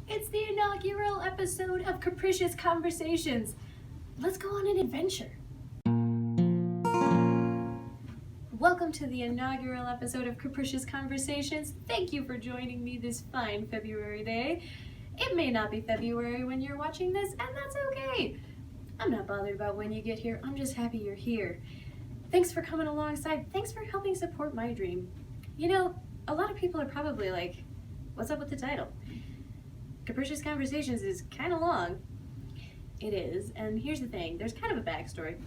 It's the inaugural episode of Capricious Conversations. Let's go on an adventure. Welcome to the inaugural episode of Capricious Conversations. Thank you for joining me this fine February day. It may not be February when you're watching this, and that's okay. I'm not bothered about when you get here. I'm just happy you're here. Thanks for coming alongside. Thanks for helping support my dream. You know, a lot of people are probably like, what's up with the title? Capricious Conversations is kind of long. It is, and here's the thing. There's kind of a backstory.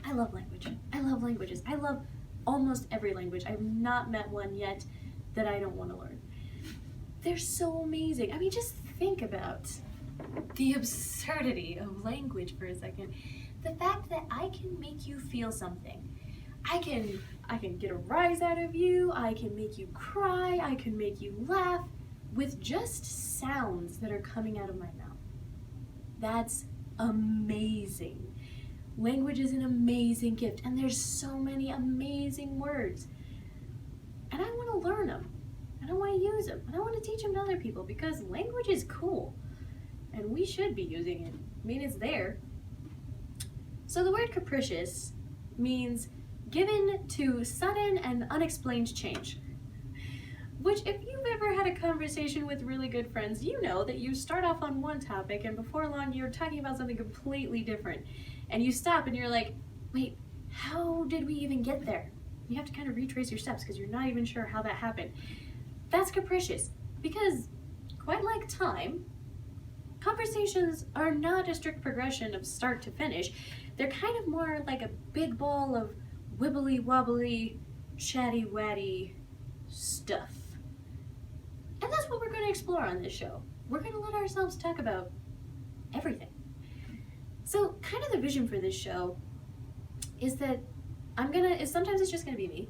I love language. I love languages. I love almost every language. I've not met one yet that I don't want to learn. They're so amazing. I mean, just think about the absurdity of language for a second. The fact that I can make you feel something. I can get a rise out of you. I can make you cry. I can make you laugh with just sounds that are coming out of my mouth. That's amazing. Language is an amazing gift, and there's so many amazing words. And I want to learn them, and I want to use them, and I want to teach them to other people because language is cool, and we should be using it. I mean, it's there. So the word capricious means given to sudden and unexplained change. Which, if you've ever had a conversation with really good friends, you know that you start off on one topic and before long you're talking about something completely different. And you stop and you're like, wait, how did we even get there? You have to kind of retrace your steps because you're not even sure how that happened. That's capricious because, quite like time, conversations are not a strict progression of start to finish. They're kind of more like a big ball of wibbly wobbly, chatty watty stuff. And that's what we're going to explore on this show. We're going to let ourselves talk about everything. So, kind of the vision for this show is that sometimes it's just going to be me.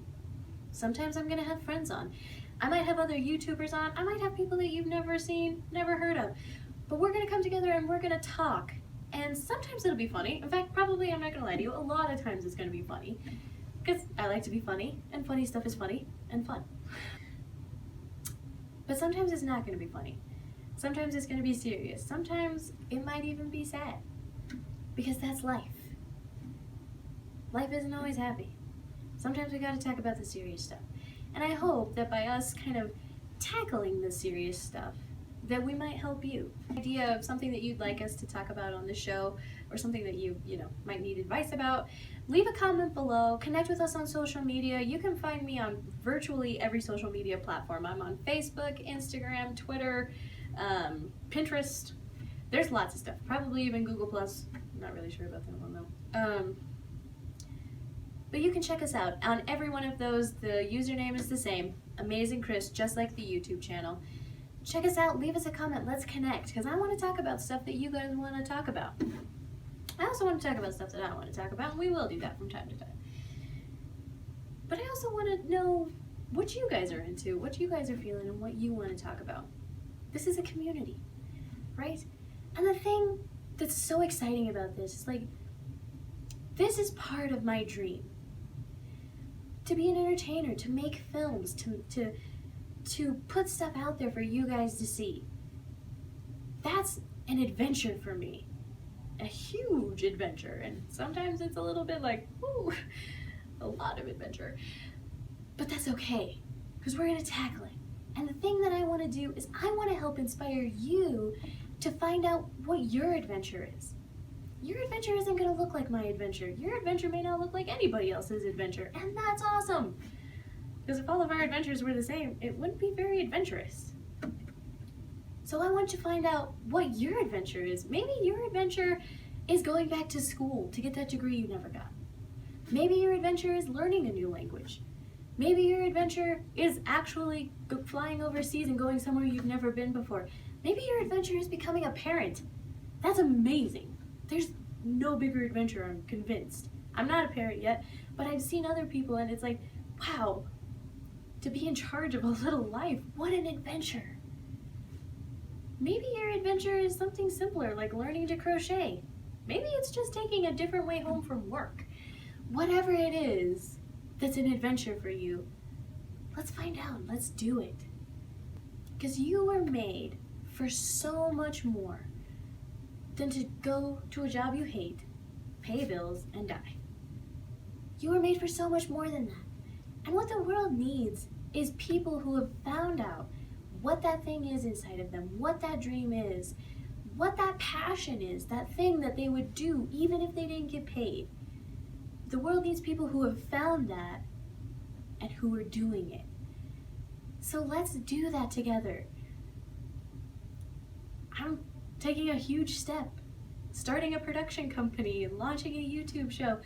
Sometimes I'm going to have friends on. I might have other YouTubers on. I might have people that you've never seen, never heard of. But we're going to come together and we're going to talk. And sometimes it'll be funny. In fact, probably, I'm not going to lie to you, a lot of times it's going to be funny. Because I like to be funny, and funny stuff is funny and fun. But sometimes it's not going to be funny. Sometimes it's going to be serious. Sometimes it might even be sad. Because that's life. Life isn't always happy. Sometimes we got to talk about the serious stuff. And I hope that by us kind of tackling the serious stuff, that we might help you. Idea of something that you'd like us to talk about on the show, or something that you might need advice about, leave a comment below, connect with us on social media. You can find me on virtually every social media platform. I'm on Facebook, Instagram, Twitter, Pinterest. There's lots of stuff. Probably even Google+. I'm not really sure about that one though. But you can check us out. On every one of those, the username is the same. Amazing Chris, just like the YouTube channel. Check us out, leave us a comment, let's connect, because I want to talk about stuff that you guys want to talk about. I also want to talk about stuff that I want to talk about, and we will do that from time to time. But I also want to know what you guys are into, what you guys are feeling, and what you want to talk about. This is a community, right? And the thing that's so exciting about this is this is part of my dream. To be an entertainer, to make films, to put stuff out there for you guys to see. That's an adventure for me. A huge adventure. And sometimes it's a little bit like, woo, a lot of adventure. But that's okay, because we're going to tackle it. And the thing that I want to do is I want to help inspire you to find out what your adventure is. Your adventure isn't going to look like my adventure. Your adventure may not look like anybody else's adventure. And that's awesome. Because if all of our adventures were the same, it wouldn't be very adventurous. So I want to find out what your adventure is. Maybe your adventure is going back to school to get that degree you never got. Maybe your adventure is learning a new language. Maybe your adventure is actually flying overseas and going somewhere you've never been before. Maybe your adventure is becoming a parent. That's amazing. There's no bigger adventure, I'm convinced. I'm not a parent yet, but I've seen other people and it's like, wow, to be in charge of a little life, what an adventure. Maybe your adventure is something simpler, like learning to crochet. Maybe it's just taking a different way home from work. Whatever it is that's an adventure for you, let's find out, let's do it. Because you were made for so much more than to go to a job you hate, pay bills, and die. You were made for so much more than that. And what the world needs is people who have found out what that thing is inside of them, what that dream is, what that passion is, that thing that they would do even if they didn't get paid. The world needs people who have found that and who are doing it. So let's do that together. I'm taking a huge step, starting a production company, launching a YouTube show,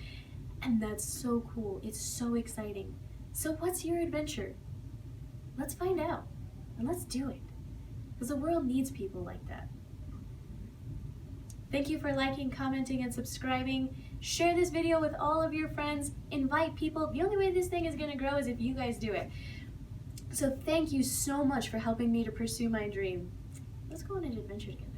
and that's so cool. It's so exciting. So what's your adventure? Let's find out, and let's do it, because the world needs people like that. Thank you for liking, commenting, and subscribing. Share this video with all of your friends. Invite people. The only way this thing is going to grow is if you guys do it. So thank you so much for helping me to pursue my dream. Let's go on an adventure together.